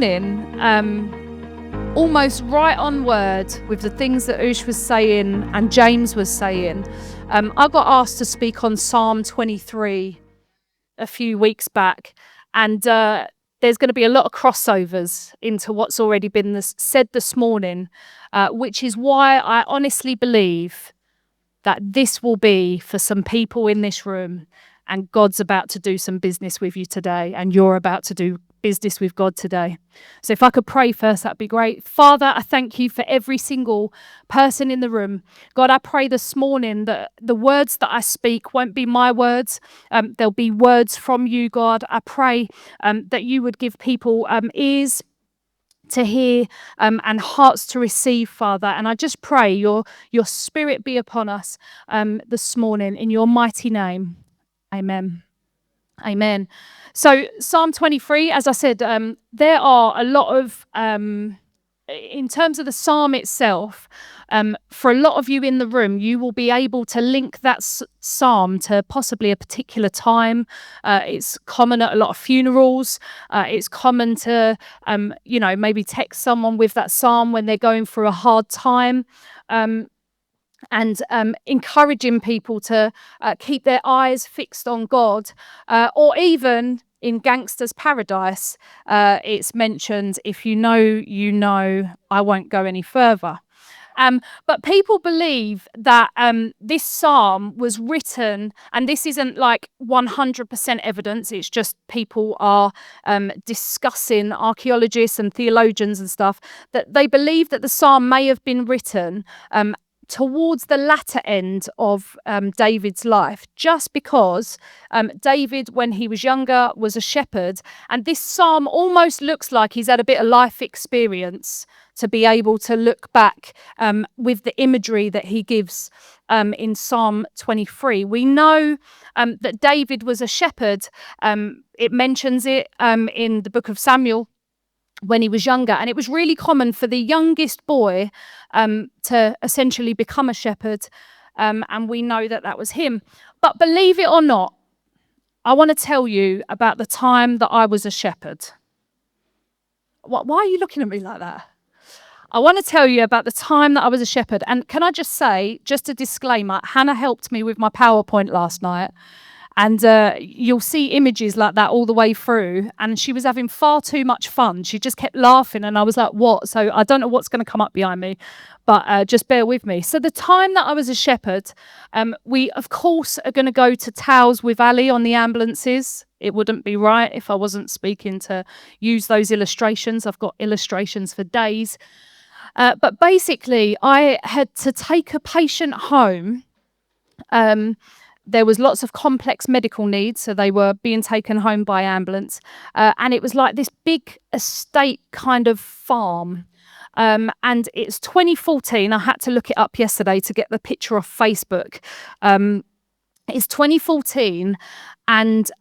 morning, almost right on word with the things that Ush was saying and James was saying, I got asked to speak on Psalm 23 a few weeks back, and there's going to be a lot of crossovers into what's already been said this morning, which is why I honestly believe that this will be for some people in this room, and God's about to do some business with you today, and you're about to do business with God today. So if I could pray first, that'd be great. Father, I thank you for every single person in the room. God, I pray this morning that the words that I speak won't be my words. There'll be words from you, God. I pray that you would give people ears to hear and hearts to receive, Father. And I just pray your spirit be upon us this morning in your mighty name. Amen. Amen. So Psalm 23, as I said, there are a lot of, in terms of the psalm itself, for a lot of you in the room, you will be able to link that psalm to possibly a particular time. It's common at a lot of funerals. It's common to, maybe text someone with that psalm when they're going through a hard time. And encouraging people to keep their eyes fixed on God, or even in Gangster's Paradise, it's mentioned, if you know, I won't go any further. But people believe that this psalm was written, and this isn't like 100% evidence, it's just people are discussing, archaeologists and theologians and stuff, that they believe that the psalm may have been written towards the latter end of David's life, just because David, when he was younger, was a shepherd, and this psalm almost looks like he's had a bit of life experience to be able to look back with the imagery that he gives in Psalm 23. We know that David was a shepherd. It mentions it in the book of Samuel when he was younger, and it was really common for the youngest boy to essentially become a shepherd, and we know that that was him. But believe it or not, I want to tell you about the time that I was a shepherd. Why are you looking at me like that? I want to tell you about the time that I was a shepherd. And can I just say, just a disclaimer, Hannah helped me with my PowerPoint last night. And you'll see images like that all the way through. And she was having far too much fun. She just kept laughing. And I was like, what? So I don't know what's going to come up behind me, but just bear with me. So the time that I was a shepherd, we, of course, are going to go to Towels with Ali on the ambulances. It wouldn't be right if I wasn't speaking to use those illustrations. I've got illustrations for days. But basically, I had to take a patient home. There was lots of complex medical needs, so they were being taken home by ambulance. And it was like this big estate kind of farm. And it's 2014. I had to look it up yesterday to get the picture off Facebook. It's 2014. And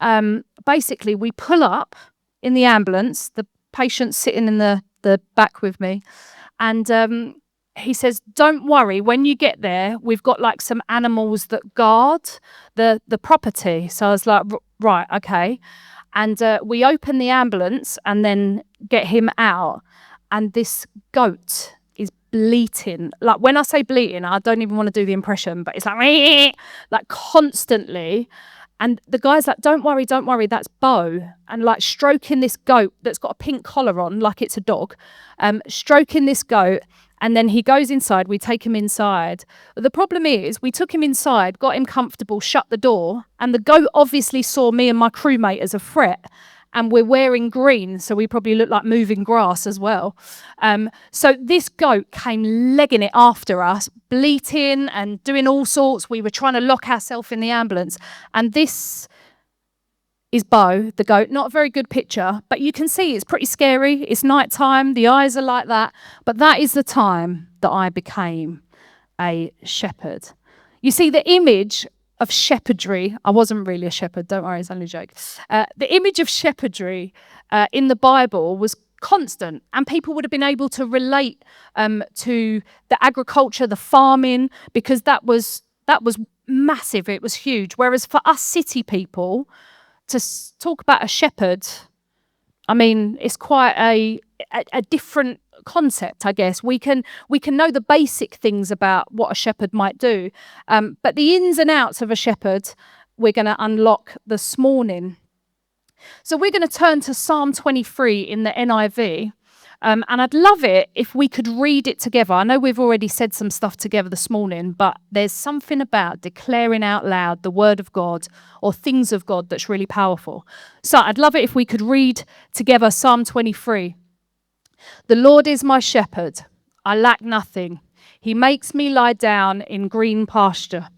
basically, we pull up in the ambulance, the patient's sitting in the back with me. And he says, don't worry, when you get there, we've got like some animals that guard the property. So I was like, right, okay. And we open the ambulance and then get him out. And this goat is bleating. Like when I say bleating, I don't even want to do the impression, but it's like constantly. And the guy's like, don't worry, that's Bo. And like stroking this goat that's got a pink collar on, like it's a dog, stroking this goat. And then he goes inside, we take him inside. But the problem is, we took him inside, got him comfortable, shut the door. And the goat obviously saw me and my crewmate as a threat. And we're wearing green, so we probably look like moving grass as well. So this goat came legging it after us, bleating and doing all sorts. We were trying to lock ourselves in the ambulance. And this is Bo, the goat. Not a very good picture, but you can see it's pretty scary. It's nighttime, the eyes are like that. But that is the time that I became a shepherd. You see, the image of shepherdry, I wasn't really a shepherd, don't worry, it's only a joke. The image of shepherdry in the Bible was constant, and people would have been able to relate to the agriculture, the farming, because that was massive, it was huge. Whereas for us city people, to talk about a shepherd, I mean, it's quite a different concept, I guess. We can know the basic things about what a shepherd might do, but the ins and outs of a shepherd we're going to unlock this morning. So we're going to turn to Psalm 23 in the NIV. And I'd love it if we could read it together. I know we've already said some stuff together this morning, but there's something about declaring out loud the word of God or things of God that's really powerful. So I'd love it if we could read together Psalm 23. The Lord is my shepherd. I lack nothing. He makes me lie down in green pasture.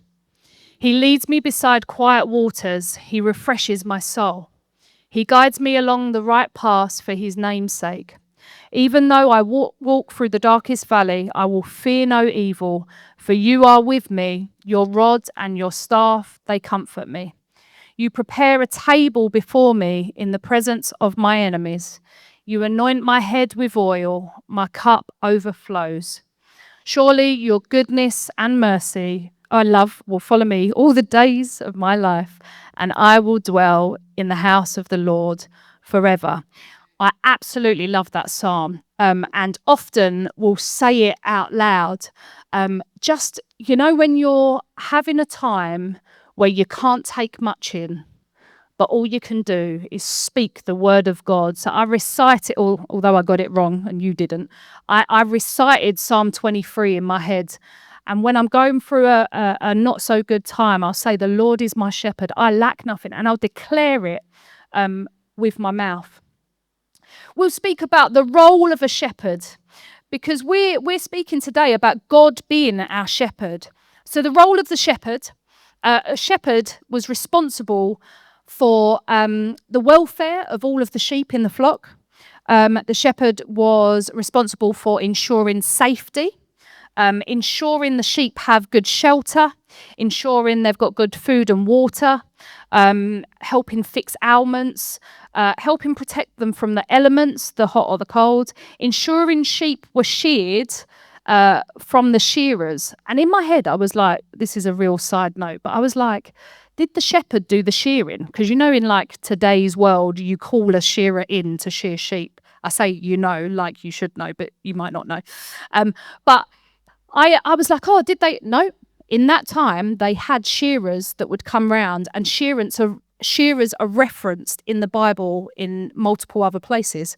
He leads me beside quiet waters. He refreshes my soul. He guides me along the right paths for his name's sake. Even though I walk through the darkest valley, I will fear no evil, for you are with me. Your rod and your staff, they comfort me. You prepare a table before me in the presence of my enemies. You anoint my head with oil, my cup overflows. Surely your goodness and mercy, love, will follow me all the days of my life, and I will dwell in the house of the Lord forever. I absolutely love that psalm, and often will say it out loud. Just, when you're having a time where you can't take much in, but all you can do is speak the word of God. So I recite it all, although I got it wrong and you didn't. I recited Psalm 23 in my head. And when I'm going through a not so good time, I'll say, the Lord is my shepherd. I lack nothing. And I'll declare it with my mouth. We'll speak about the role of a shepherd, because we're speaking today about God being our shepherd. So the role of the shepherd, a shepherd was responsible for the welfare of all of the sheep in the flock. The shepherd was responsible for ensuring safety, ensuring the sheep have good shelter, ensuring they've got good food and water, helping fix ailments, helping protect them from the elements, the hot or the cold, ensuring sheep were sheared from the shearers. And in my head, I was like, this is a real side note, but I was like, did the shepherd do the shearing? Because in like today's world, you call a shearer in to shear sheep. I say like you should know, but you might not know. But I was like, did they? No. In that time, they had shearers that would come round, and shearers are referenced in the Bible in multiple other places.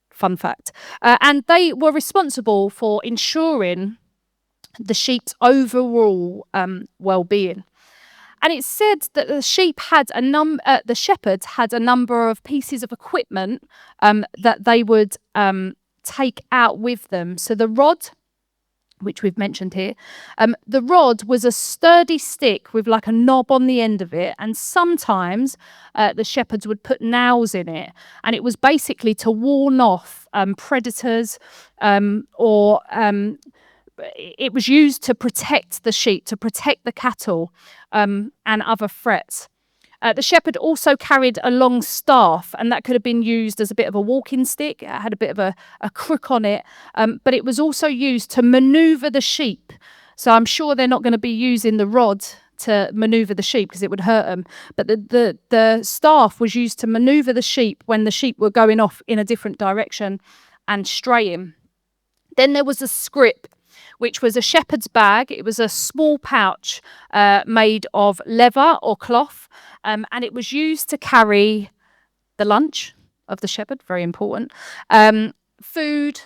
Fun fact. And they were responsible for ensuring the sheep's overall well-being. And it said that the shepherds had a number of pieces of equipment that they would take out with them. So the rod, which we've mentioned here, the rod was a sturdy stick with like a knob on the end of it, and sometimes the shepherds would put nails in it, and it was basically to warn off predators, or it was used to protect the sheep, to protect the cattle, and other threats. The shepherd also carried a long staff, and that could have been used as a bit of a walking stick. It had a bit of a crook on it, but it was also used to maneuver the sheep. So I'm sure they're not going to be using the rod to maneuver the sheep because it would hurt them. But the staff was used to maneuver the sheep when the sheep were going off in a different direction and straying. Then there was a scrip, which was a shepherd's bag. It was a small pouch made of leather or cloth, and it was used to carry the lunch of the shepherd, very important, food,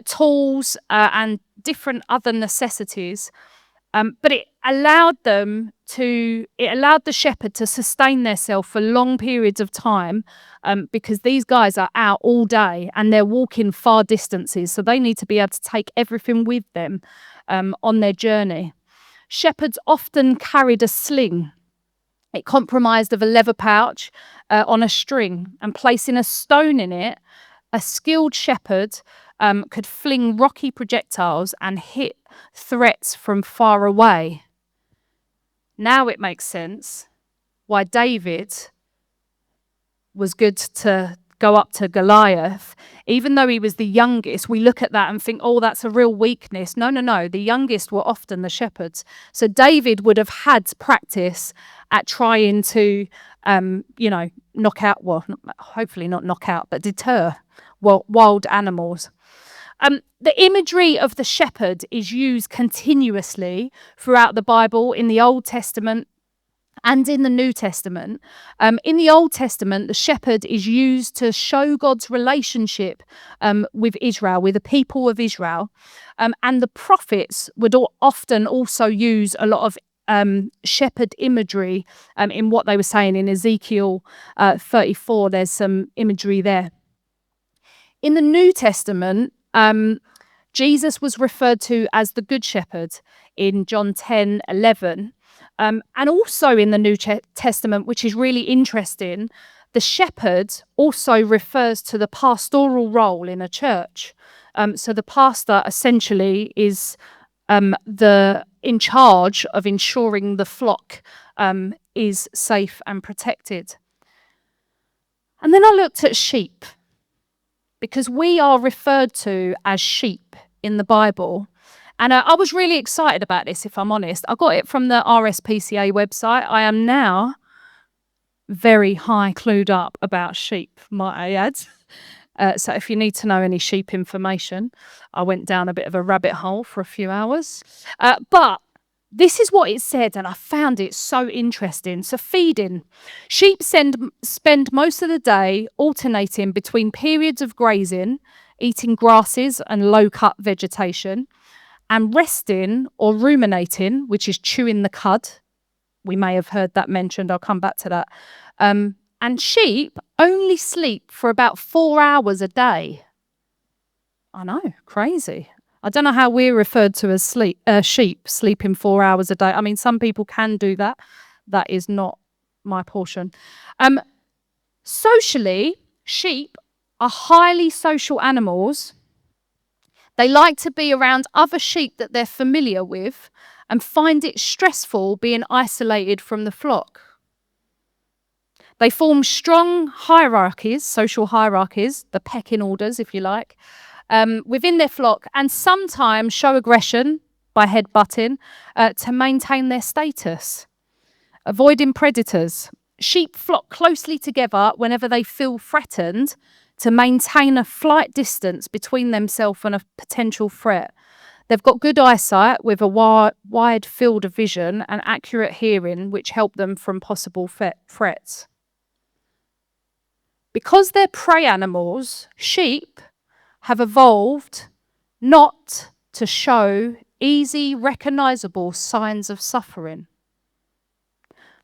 tools, and different other necessities. But it allowed the shepherd to sustain themselves for long periods of time, because these guys are out all day and they're walking far distances, so they need to be able to take everything with them on their journey. Shepherds often carried a sling. It comprised of a leather pouch on a string, and placing a stone in it, a skilled shepherd could fling rocky projectiles and hit threats from far away. Now it makes sense why David was good to go up to Goliath. Even though he was the youngest, we look at that and think, that's a real weakness. No. The youngest were often the shepherds. So David would have had practice at trying to, knock out, hopefully not knock out, but deter wild animals. The imagery of the shepherd is used continuously throughout the Bible, in the Old Testament and in the New Testament. In the Old Testament, the shepherd is used to show God's relationship with Israel, with the people of Israel. And the prophets would often also use a lot of shepherd imagery in what they were saying. In Ezekiel 34, there's some imagery there. In the New Testament, Jesus was referred to as the Good Shepherd in John 10:11. And also in the New Testament, which is really interesting, the shepherd also refers to the pastoral role in a church. So the pastor essentially is in charge of ensuring the flock is safe and protected. And then I looked at sheep, because we are referred to as sheep in the Bible. And I was really excited about this, if I'm honest. I got it from the RSPCA website. I am now very high clued up about sheep, might I add. So if you need to know any sheep information, I went down a bit of a rabbit hole for a few hours. But this is what it said, and I found it so interesting. So feeding. Sheep spend most of the day alternating between periods of grazing, eating grasses and low-cut vegetation, and resting or ruminating, which is chewing the cud. We may have heard that mentioned. I'll come back to that. And sheep only sleep for about 4 hours a day. I know, crazy. I don't know how we're referred to as sheep sleeping 4 hours a day. I mean, some people can do that. That is not my portion. Socially, sheep are highly social animals. They like to be around other sheep that they're familiar with and find it stressful being isolated from the flock. They form strong hierarchies, social hierarchies, the pecking orders, if you like, within their flock, and sometimes show aggression by headbutting to maintain their status. Avoiding predators. Sheep flock closely together whenever they feel threatened to maintain a flight distance between themselves and a potential threat. They've got good eyesight with a wide field of vision and accurate hearing, which help them from possible threats. Because they're prey animals, sheep have evolved not to show easy, recognizable signs of suffering.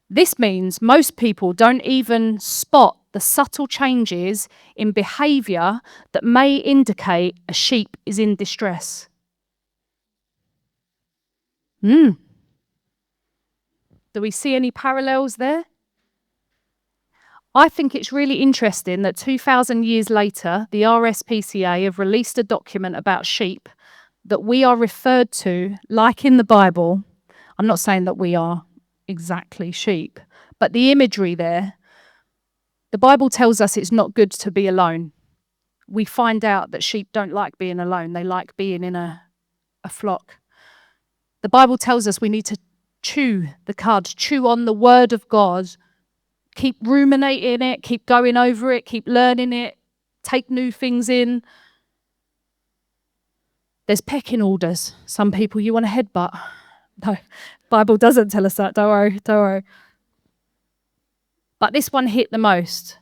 This means most people don't even spot the subtle changes in behaviour that may indicate a sheep is in distress. Do we see any parallels there? I think it's really interesting that 2,000 years later, the RSPCA have released a document about sheep that we are referred to, like in the Bible. I'm not saying that we are exactly sheep, but the imagery there, the Bible tells us it's not good to be alone. We find out that sheep don't like being alone. They like being in a flock. The Bible tells us we need to chew the cud, chew on the word of God, keep ruminating it, keep going over it, keep learning it, take new things in. There's pecking orders. Some people you want to headbutt. No, Bible doesn't tell us that. Don't worry. But this one hit the most.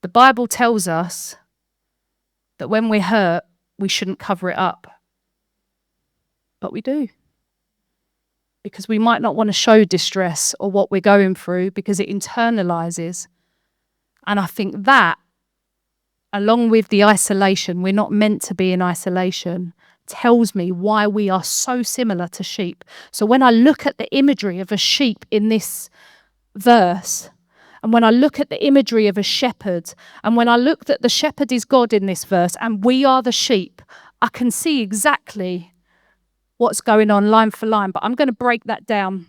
The Bible tells us that when we're hurt, we shouldn't cover it up. But we do. Because we might not want to show distress or what we're going through because it internalizes. And I think that, along with the isolation, we're not meant to be in isolation, tells me why we are so similar to sheep. So when I look at the imagery of a sheep in this verse, and when I look at the imagery of a shepherd, and when I look that the shepherd is God in this verse, and we are the sheep, I can see exactly what's going on line for line, but I'm going to break that down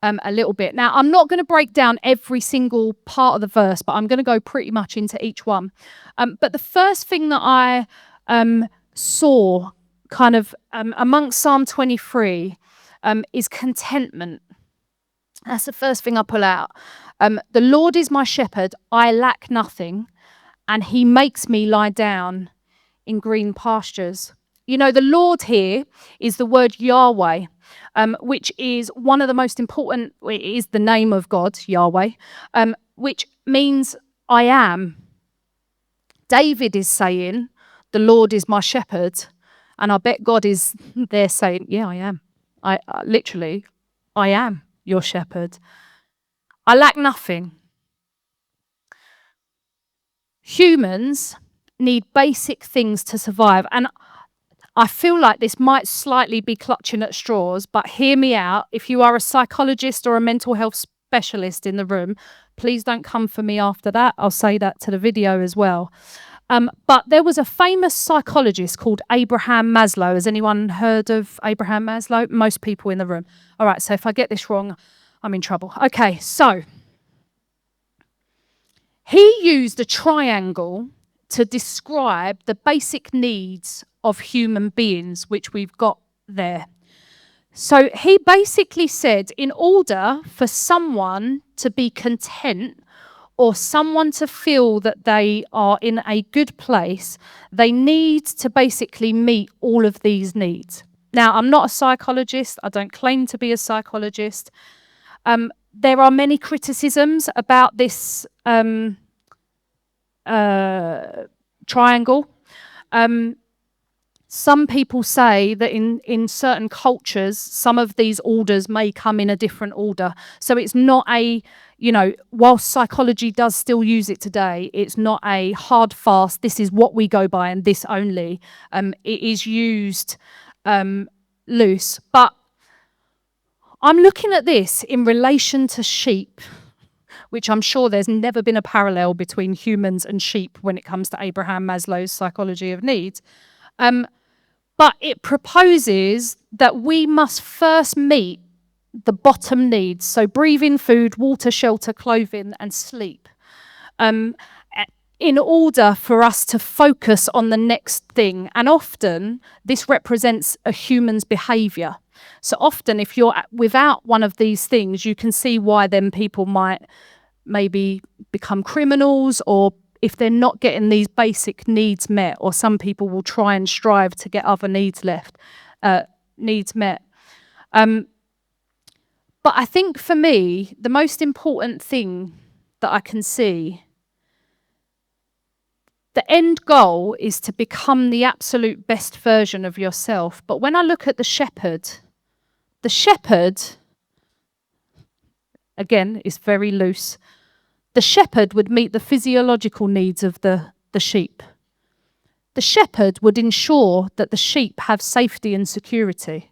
a little bit. Now, I'm not going to break down every single part of the verse, but I'm going to go pretty much into each one. But the first thing that I saw kind of amongst Psalm 23 is contentment. That's the first thing I pull out. The Lord is my shepherd, I lack nothing, and he makes me lie down in green pastures. You know, the Lord here is the word Yahweh, which is one of the most important, it is the name of God, Yahweh, which means I am. David is saying, the Lord is my shepherd, and I bet God is there saying, yeah, I am. I literally, I am your shepherd. I lack nothing. Humans need basic things to survive. And I feel like this might slightly be clutching at straws, but hear me out. If you are a psychologist or a mental health specialist in the room, please don't come for me after that. I'll say that to the video as well. But there was a famous psychologist called Abraham Maslow. Has anyone heard of Abraham Maslow? Most people in the room. All right, so if I get this wrong, I'm in trouble. Okay, so he used a triangle to describe the basic needs of human beings, which we've got there. So he basically said, in order for someone to be content or someone to feel that they are in a good place, they need to basically meet all of these needs. Now, I'm not a psychologist. I don't claim to be a psychologist. There are many criticisms about this triangle. Some people say that in certain cultures, some of these orders may come in a different order. So it's not a, whilst psychology does still use it today, it's not a hard fast, this is what we go by and this only. It is used loose. But I'm looking at this in relation to sheep, which I'm sure there's never been a parallel between humans and sheep when it comes to Abraham Maslow's psychology of needs. But it proposes that we must first meet the bottom needs. So breathing, food, water, shelter, clothing, and sleep. In order for us to focus on the next thing. And often this represents a human's behaviour. So often if you're without one of these things, you can see why then people might maybe become criminals, or if they're not getting these basic needs met, or some people will try and strive to get other needs met. But I think for me, the most important thing that I can see, the end goal is to become the absolute best version of yourself. But when I look at the shepherd, again, is very loose. The shepherd would meet the physiological needs of the sheep. The shepherd would ensure that the sheep have safety and security.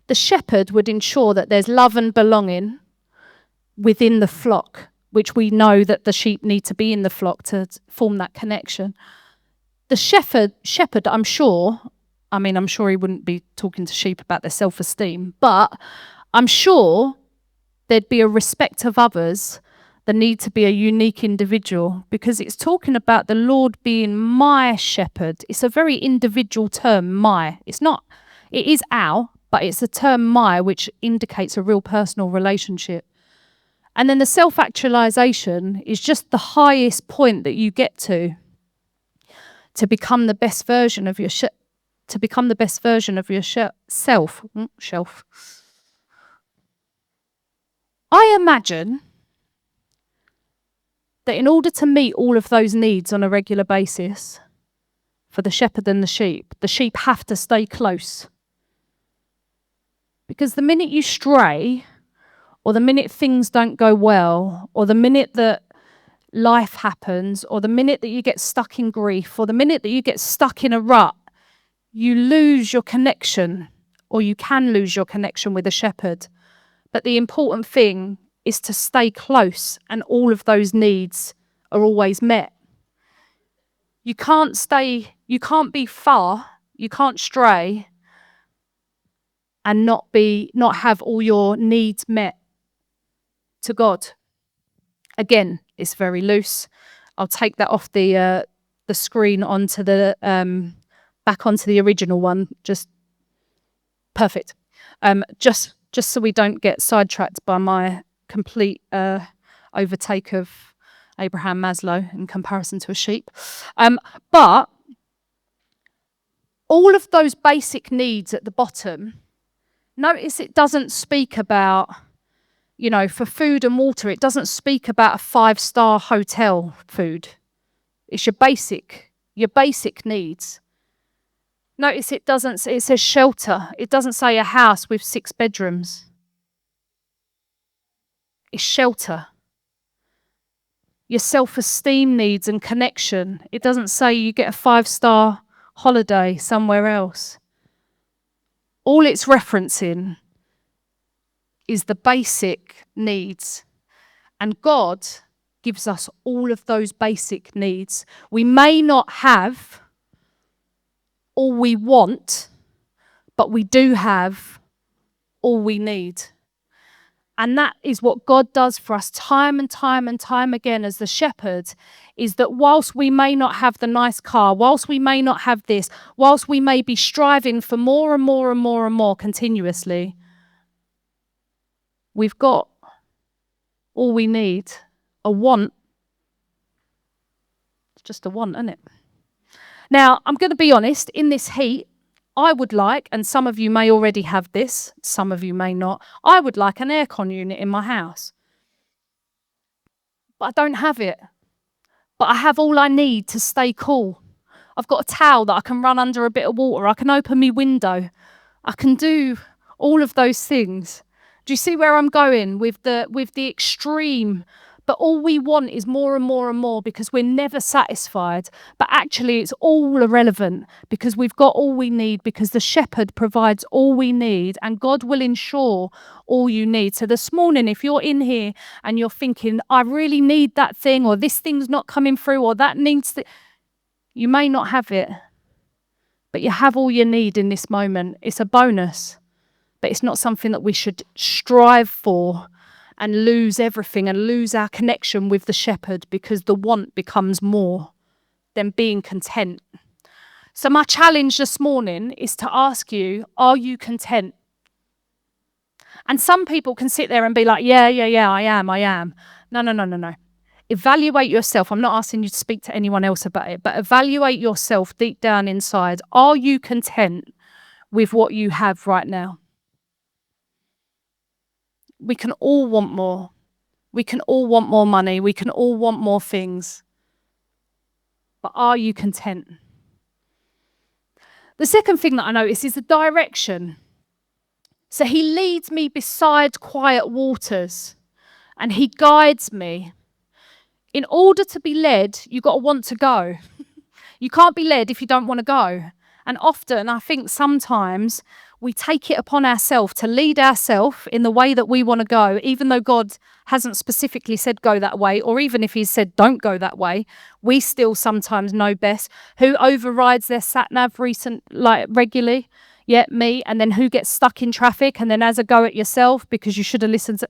The shepherd would ensure that there's love and belonging within the flock, which we know that the sheep need to be in the flock to form that connection. The shepherd, I'm sure he wouldn't be talking to sheep about their self-esteem, but I'm sure there'd be a respect of others. There need to be a unique individual, because it's talking about the Lord being my shepherd. It's a very individual term, my. It is our, but it's a term my, which indicates a real personal relationship. And then the self-actualization is just the highest point that you get to become the best version of self. I imagine that in order to meet all of those needs on a regular basis, for the shepherd and the sheep have to stay close. Because the minute you stray, or the minute things don't go well, or the minute that life happens, or the minute that you get stuck in grief, or the minute that you get stuck in a rut, you lose your connection, or you can lose your connection with a shepherd. But the important thing is to stay close, and all of those needs are always met. You can't be far, you can't stray and not have all your needs met to God. Again, it's very loose. I'll take that off the screen onto the back onto the original one. Just perfect. Just so we don't get sidetracked by my complete overtake of Abraham Maslow in comparison to a sheep. But all of those basic needs at the bottom, notice it doesn't speak about, for food and water, it doesn't speak about a 5-star hotel food. It's your basic needs. Notice it says shelter. It doesn't say a house with 6 bedrooms. It's shelter. Your self-esteem needs and connection. It doesn't say you get a 5-star holiday somewhere else. All it's referencing is the basic needs. And God gives us all of those basic needs. We may not have all we want, but we do have all we need. And that is what God does for us time and time and time again as the shepherd, is that whilst we may not have the nice car, whilst we may not have this, whilst we may be striving for more and more and more and more continuously, we've got all we need. A want. It's just a want, isn't it? Now, I'm going to be honest, in this heat, I would like, and some of you may already have this, some of you may not, I would like an aircon unit in my house. But I don't have it. But I have all I need to stay cool. I've got a towel that I can run under a bit of water. I can open my window. I can do all of those things. Do you see where I'm going with the extreme? But all we want is more and more and more because we're never satisfied. But actually, it's all irrelevant because we've got all we need, because the shepherd provides all we need and God will ensure all you need. So this morning, if you're in here and you're thinking, I really need that thing, or this thing's not coming through, or that needs to, you may not have it, but you have all you need in this moment. It's a bonus, but it's not something that we should strive for and lose everything and lose our connection with the shepherd, because the want becomes more than being content. So my challenge this morning is to ask you, are you content? And some people can sit there and be like, yeah, I am. No. Evaluate yourself. I'm not asking you to speak to anyone else about it, but evaluate yourself deep down inside. Are you content with what you have right now? We can all want more. We can all want more money. We can all want more things. But are you content? The second thing that I notice is the direction. So he leads me beside quiet waters and he guides me. In order to be led, you've got to want to go. You can't be led if you don't want to go. And often, I think sometimes we take it upon ourselves to lead ourselves in the way that we want to go, even though God hasn't specifically said go that way, or even if he's said don't go that way, we still sometimes know best. Who overrides their sat-nav regularly? Yeah, me. And then who gets stuck in traffic and then has a go at yourself because you should have listened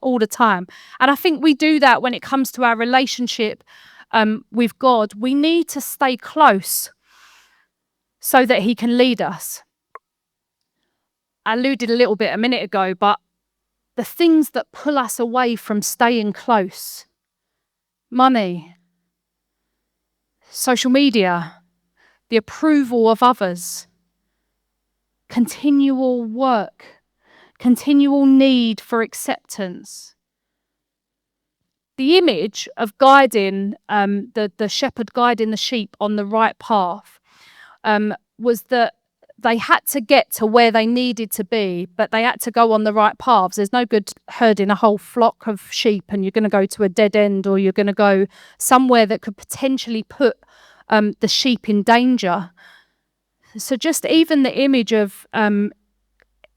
all the time. And I think we do that when it comes to our relationship with God. We need to stay close so that he can lead us. I alluded a little bit a minute ago, but the things that pull us away from staying close: money, social media, the approval of others, continual work, continual need for acceptance. The image of guiding, the shepherd guiding the sheep on the right path was that they had to get to where they needed to be, but they had to go on the right paths. There's no good herding a whole flock of sheep and you're going to go to a dead end, or you're going to go somewhere that could potentially put the sheep in danger. So just even the image of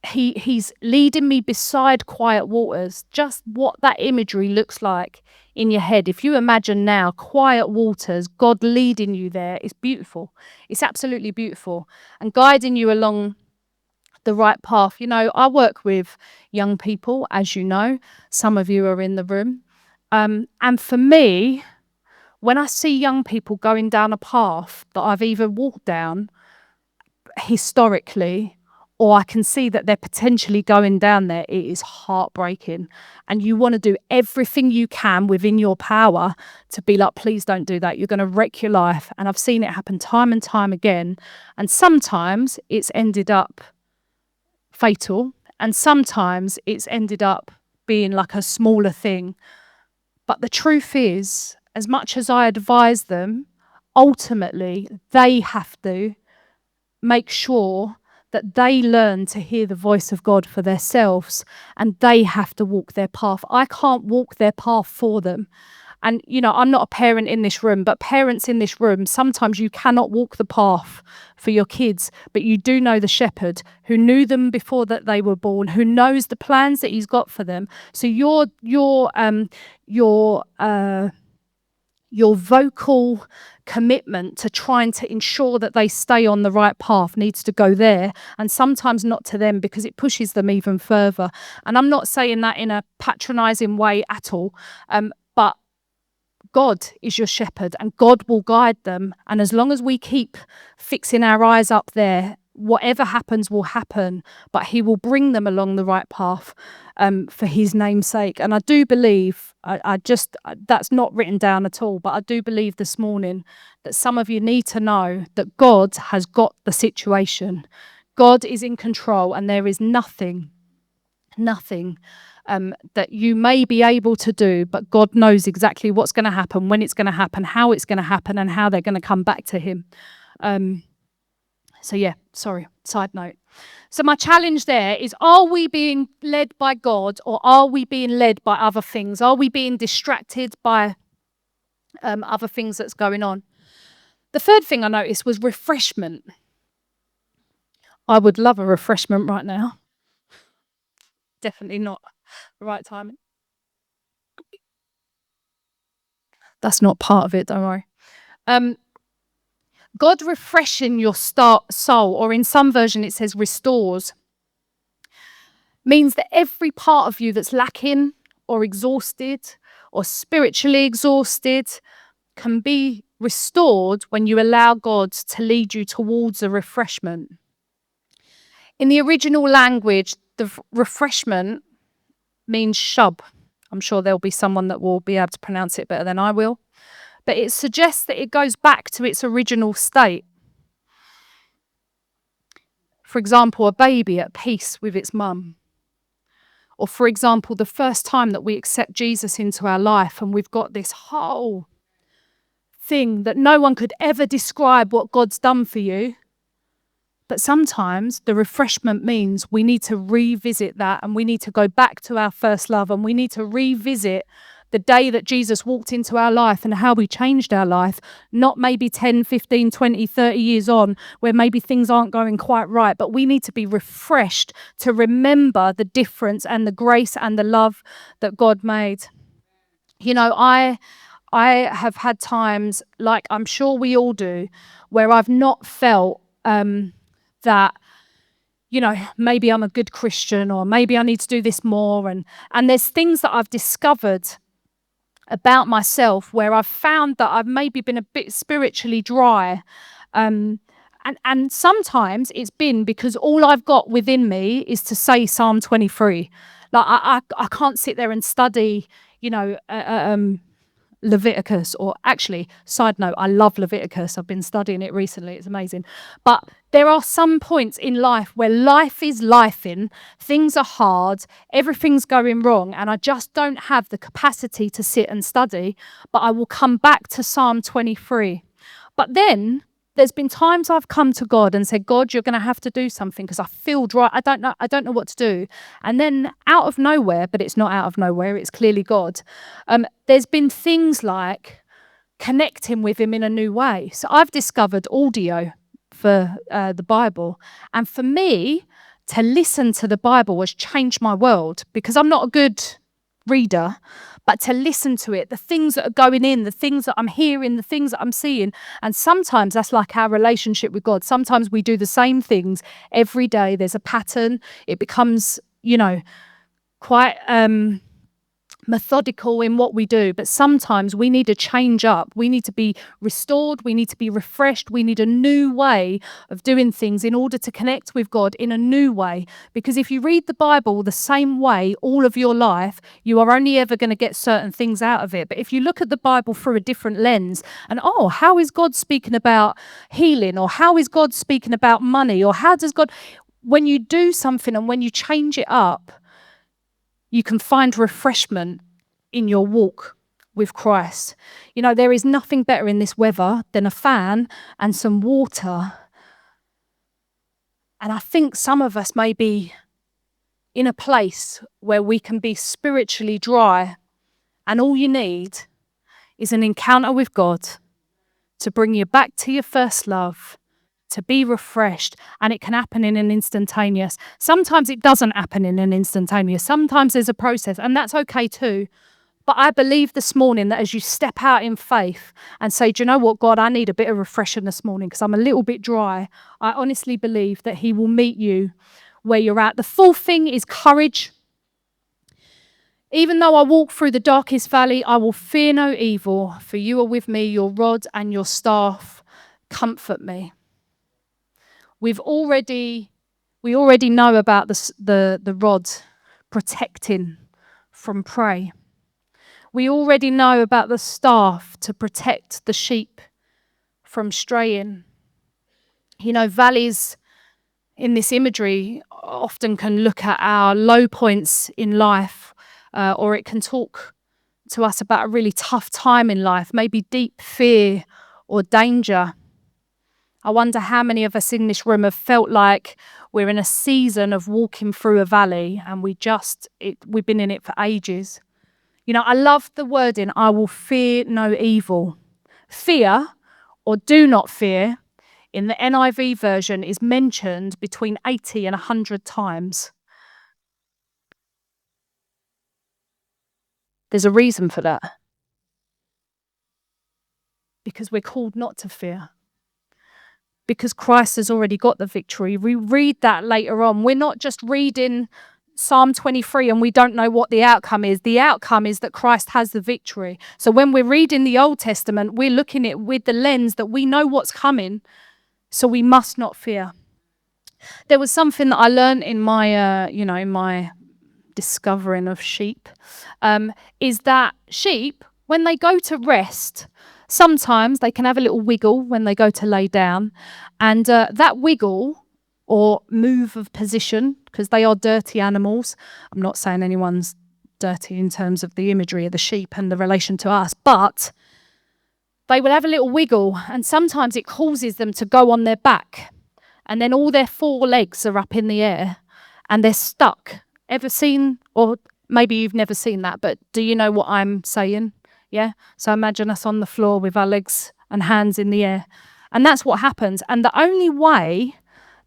he's leading me beside quiet waters, just what that imagery looks like in your head. If you imagine now quiet waters, God leading you there, it's beautiful. It's absolutely beautiful. And guiding you along the right path. You know, I work with young people, as you know. Some of you are in the room. And for me, when I see young people going down a path that I've either walked down historically or I can see that they're potentially going down there, it is heartbreaking. And you want to do everything you can within your power to be like, please don't do that. You're going to wreck your life. And I've seen it happen time and time again. And sometimes it's ended up fatal. And sometimes it's ended up being like a smaller thing. But the truth is, as much as I advise them, ultimately they have to make sure that they learn to hear the voice of God for themselves, and they have to walk their path. I can't walk their path for them. And, I'm not a parent in this room, but parents in this room, sometimes you cannot walk the path for your kids, but you do know the shepherd who knew them before that they were born, who knows the plans that he's got for them. So your vocal commitment to trying to ensure that they stay on the right path needs to go there, and sometimes not to them, because it pushes them even further. And I'm not saying that in a patronizing way at all, but God is your shepherd and God will guide them. And as long as we keep fixing our eyes up there, whatever happens will happen, but he will bring them along the right path for his name's sake. And I do believe, that's not written down at all, but I do believe this morning that some of you need to know that God has got the situation. God is in control, and there is nothing that you may be able to do, but God knows exactly what's going to happen, when it's going to happen, how it's going to happen, and how they're going to come back to him. Side note. So my challenge there is, are we being led by God, or are we being led by other things? Are we being distracted by other things that's going on? The third thing I noticed was refreshment. I would love a refreshment right now. Definitely not the right time. That's not part of it, don't worry. God refreshing your soul, or in some version it says restores, means that every part of you that's lacking or exhausted or spiritually exhausted can be restored when you allow God to lead you towards a refreshment. In the original language, the refreshment means shub. I'm sure there'll be someone that will be able to pronounce it better than I will. But it suggests that it goes back to its original state. For example, a baby at peace with its mum. Or for example, the first time that we accept Jesus into our life, and we've got this whole thing that no one could ever describe what God's done for you. But sometimes the refreshment means we need to revisit that, and we need to go back to our first love, and we need to revisit the day that Jesus walked into our life and how we changed our life, not maybe 10, 15, 20, 30 years on where maybe things aren't going quite right, but we need to be refreshed to remember the difference and the grace and the love that God made. I have had times, like I'm sure we all do, where I've not felt that, maybe I'm a good Christian, or maybe I need to do this more. And there's things that I've discovered about myself where I've found that I've maybe been a bit spiritually dry. And sometimes it's been because all I've got within me is to say Psalm 23. Like I can't sit there and study, Leviticus, or actually, side note, I love Leviticus. I've been studying it recently. It's amazing. But there are some points in life where life is lifing, things are hard, everything's going wrong, and I just don't have the capacity to sit and study, but I will come back to Psalm 23. But then there's been times I've come to God and said, God, you're going to have to do something because I feel dry. I don't know what to do. And then out of nowhere, but it's not out of nowhere, it's clearly God. There's been things like connecting with him in a new way. So I've discovered audio for the Bible. And for me, to listen to the Bible has changed my world, because I'm not a good reader, but to listen to it, the things that are going in, the things that I'm hearing, the things that I'm seeing. And sometimes that's like our relationship with God. Sometimes we do the same things every day. There's a pattern. It becomes, quite methodical in what we do, but sometimes we need to change up. We need to be restored. We need to be refreshed. We need a new way of doing things in order to connect with God in a new way. Because if you read the Bible the same way all of your life, you are only ever going to get certain things out of it. But if you look at the Bible through a different lens and, how is God speaking about healing? Or how is God speaking about money? Or how does God, when you do something and when you change it up, you can find refreshment in your walk with Christ. There is nothing better in this weather than a fan and some water. And I think some of us may be in a place where we can be spiritually dry, and all you need is an encounter with God to bring you back to your first love, to be refreshed, and it can happen in an instantaneous. Sometimes it doesn't happen in an instantaneous. Sometimes there's a process, and that's okay too. But I believe this morning that as you step out in faith and say, do you know what, God, I need a bit of refreshing this morning because I'm a little bit dry, I honestly believe that he will meet you where you're at. The fourth thing is courage. Even though I walk through the darkest valley, I will fear no evil, for you are with me, your rod and your staff comfort me. We already know about the rod protecting from prey. We already know about the staff to protect the sheep from straying. Valleys in this imagery often can look at our low points in life, or it can talk to us about a really tough time in life, maybe deep fear or danger. I wonder how many of us in this room have felt like we're in a season of walking through a valley and we've been in it for ages. I love the wording, I will fear no evil. Fear, or do not fear, in the NIV version is mentioned between 80 and 100 times. There's a reason for that. Because we're called not to fear. Because Christ has already got the victory. We read that later on. We're not just reading Psalm 23 and we don't know what the outcome is. The outcome is that Christ has the victory. So when we're reading the Old Testament, we're looking at it with the lens that we know what's coming, so we must not fear. There was something that I learned in my, in my discovering of sheep, is that sheep, when they go to rest, sometimes they can have a little wiggle when they go to lay down, and that wiggle or move of position, because they are dirty animals. I'm not saying anyone's dirty in terms of the imagery of the sheep and the relation to us, but they will have a little wiggle, and sometimes it causes them to go on their back, and then all their four legs are up in the air and they're stuck. Ever seen, or maybe you've never seen that, but do you know what I'm saying? Yeah? So imagine us on the floor with our legs and hands in the air. And that's what happens. And the only way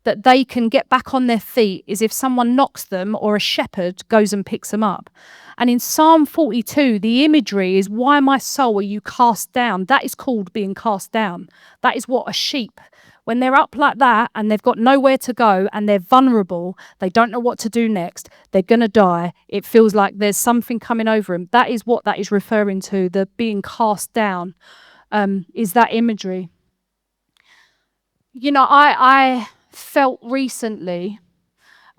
that they can get back on their feet is if someone knocks them or a shepherd goes and picks them up. And in Psalm 42, the imagery is, why, my soul, are you cast down? That is called being cast down. That is what a sheep, when they're up like that and they've got nowhere to go and they're vulnerable, they don't know what to do next, they're going to die. It feels like there's something coming over them. That is what that is referring to. The being cast down is that imagery. I felt recently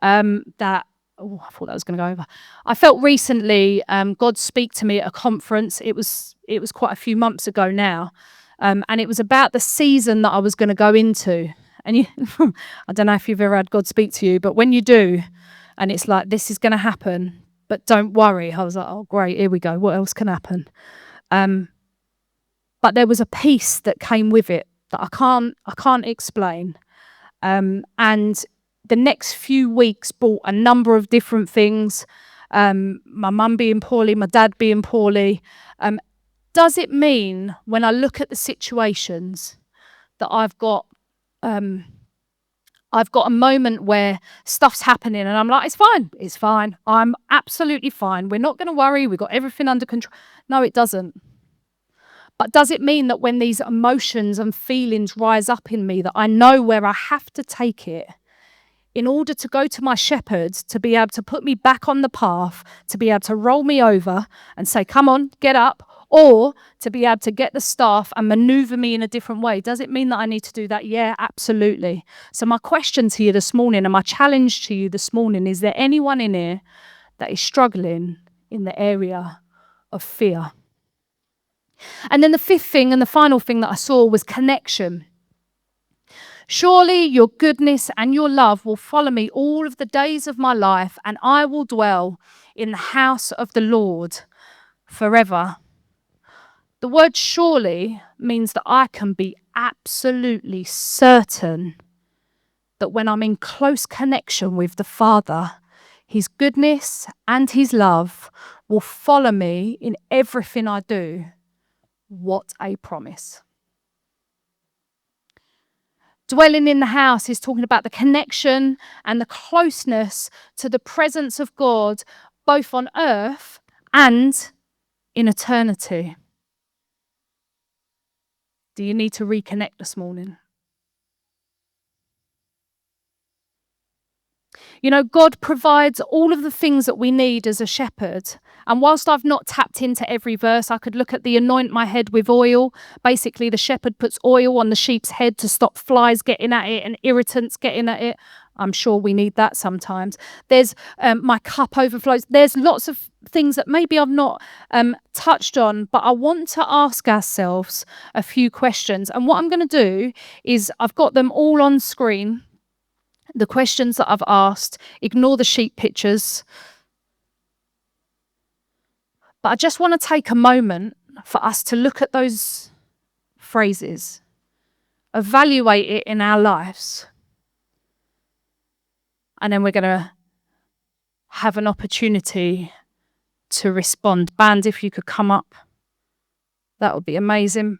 that, I thought that was going to go over. I felt recently God speak to me at a conference. It was quite a few months ago now. And it was about the season that I was going to go into. And I don't know if you've ever had God speak to you, but when you do, and it's like, this is going to happen, but don't worry. I was like, oh, great, here we go. What else can happen? But there was a peace that came with it that I can't explain. And the next few weeks brought a number of different things. My mum being poorly, my dad being poorly. Does it mean when I look at the situations that I've got a moment where stuff's happening and I'm like, it's fine. I'm absolutely fine. We're not going to worry. We've got everything under control. No, it doesn't. But does it mean that when these emotions and feelings rise up in me that I know where I have to take it in order to go to my shepherd, to be able to put me back on the path, to be able to roll me over and say, come on, get up, or to be able to get the staff and maneuver me in a different way. Does it mean that I need to do that? Yeah, absolutely. So my question to you this morning and my challenge to you this morning, is there anyone in here that is struggling in the area of fear? And then the fifth thing and the final thing that I saw was connection. Surely your goodness and your love will follow me all of the days of my life, and I will dwell in the house of the Lord forever. The word surely means that I can be absolutely certain that when I'm in close connection with the Father, his goodness and his love will follow me in everything I do. What a promise. Dwelling in the house is talking about the connection and the closeness to the presence of God, both on earth and in eternity. Do you need to reconnect this morning? You know, God provides all of the things that we need as a shepherd. And whilst I've not tapped into every verse, I could look at the anoint my head with oil. Basically, the shepherd puts oil on the sheep's head to stop flies getting at it and irritants getting at it. I'm sure we need that sometimes. There's my cup overflows. There's lots of things that maybe I've not touched on, but I want to ask ourselves a few questions. And what I'm going to do is I've got them all on screen. The questions that I've asked, ignore the sheep pictures. But I just want to take a moment for us to look at those phrases, evaluate it in our lives, and then we're going to have an opportunity to respond. Band, if you could come up, that would be amazing.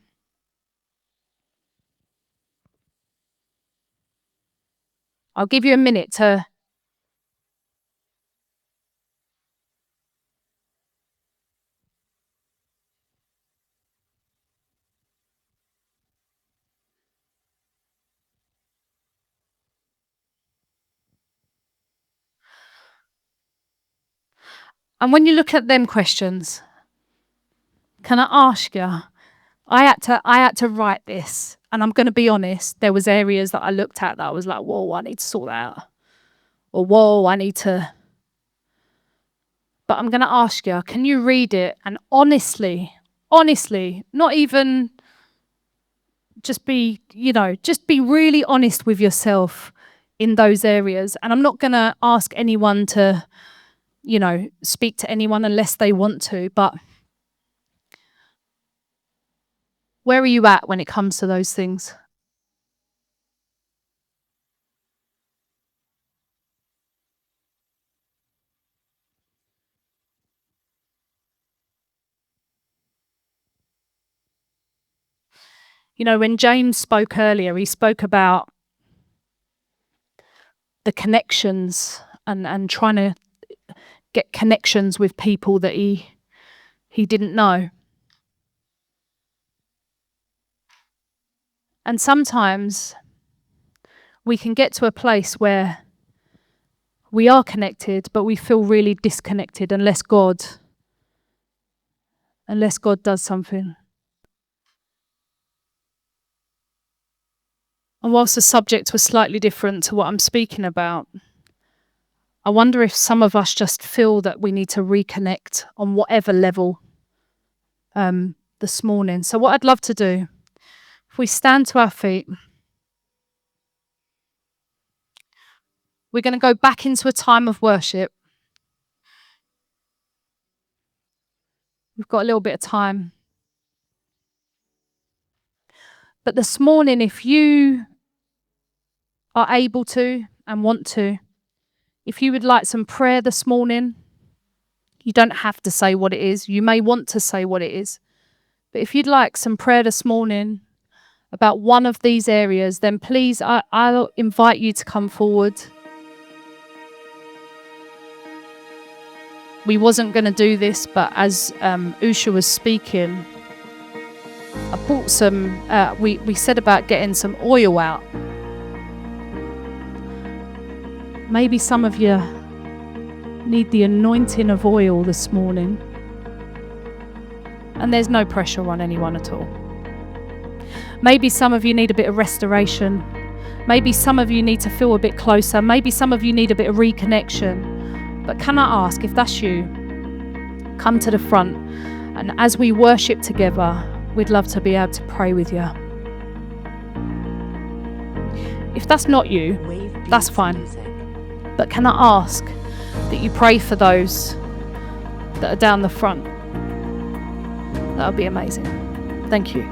I'll give you a minute to... And when you look at them questions, can I ask you, I had to write this, and I'm going to be honest, there was areas that I looked at that I was like, whoa, I need to sort that out. Or whoa, I need to... But I'm going to ask you, can you read it and honestly, not even just be really honest with yourself in those areas. And I'm not going to ask anyone to, speak to anyone unless they want to, but where are you at when it comes to those things? When James spoke earlier, he spoke about the connections and trying to get connections with people that he didn't know. And sometimes we can get to a place where we are connected, but we feel really disconnected unless God does something. And whilst the subject was slightly different to what I'm speaking about, I wonder if some of us just feel that we need to reconnect on whatever level this morning. So what I'd love to do, if we stand to our feet, we're going to go back into a time of worship. We've got a little bit of time. But this morning, if you are able to and want to, if you would like some prayer this morning, you don't have to say what it is. You may want to say what it is. But if you'd like some prayer this morning about one of these areas, then please, I'll invite you to come forward. We wasn't going to do this, but as Usha was speaking, I bought some, we said about getting some oil out. Maybe some of you need the anointing of oil this morning. And there's no pressure on anyone at all. Maybe some of you need a bit of restoration. Maybe some of you need to feel a bit closer. Maybe some of you need a bit of reconnection. But can I ask, if that's you, come to the front. And as we worship together, we'd love to be able to pray with you. If that's not you, that's fine. But can I ask that you pray for those that are down the front? That would be amazing. Thank you.